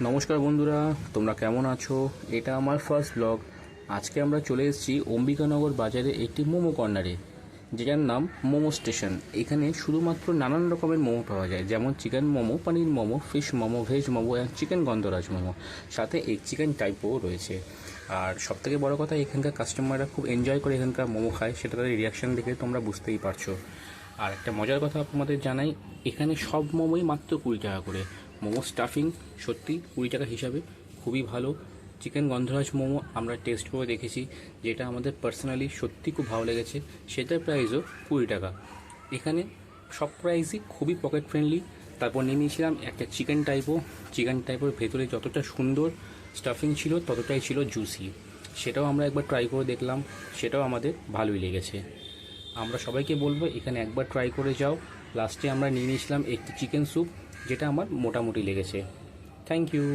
নমস্কার বন্ধুরা, তোমরা কেমন আছো? এটা আমার ফার্স্ট ব্লগ। আজকে আমরা চলে এসেছি অম্বিকানগর বাজারে একটি মোমো কর্নারে, যেটার নাম মোমো স্টেশন। এখানে শুধুমাত্র নানান রকমের মোমো পাওয়া যায়, যেমন চিকেন মোমো, পনির মোমো, ফিশ মোমো, ভেজ মোমো এবং চিকেন গন্ধরাজ মোমো, সাথে এগ চিকেন টাইপও রয়েছে। আর সবথেকে বড় কথা, এখানকার কাস্টমাররা খুব এনজয় করে এখানকার মোমো খায়, সেটা তাদের রিয়াকশান দেখে তোমরা বুঝতেই পারছো। আর একটা মজার কথা আপনাদের জানাই, এখানে সব মোমোই মাত্র 20 টাকা করে। মোমো স্টাফিং সত্যি 20 টাকা হিসাবে খুবই ভালো। চিকেন গন্ধরাজ মোমো আমরা টেস্ট করে দেখেছি, যেটা আমাদের পার্সোনালি সত্যি খুব ভালো লেগেছে, সেটার প্রাইসও 20 টাকা। এখানে সব প্রাইসই খুবই পকেট ফ্রেন্ডলি। তারপর নিয়ে নিয়েছিলাম একটা চিকেন টাইপের ভেতরে যতটা সুন্দর স্টাফিং ছিল ততটাই ছিল জুসি। সেটাও আমরা একবার ট্রাই করে দেখলাম, সেটাও আমাদের ভালোই লেগেছে। আমরা সবাইকে বলবো এখানে একবার ট্রাই করে যাও। লাস্টে আমরা নিয়ে নিয়েছিলাম একটি চিকেন স্যুপ, যেটা আমার মোটামুটি লেগেছে। Thank you.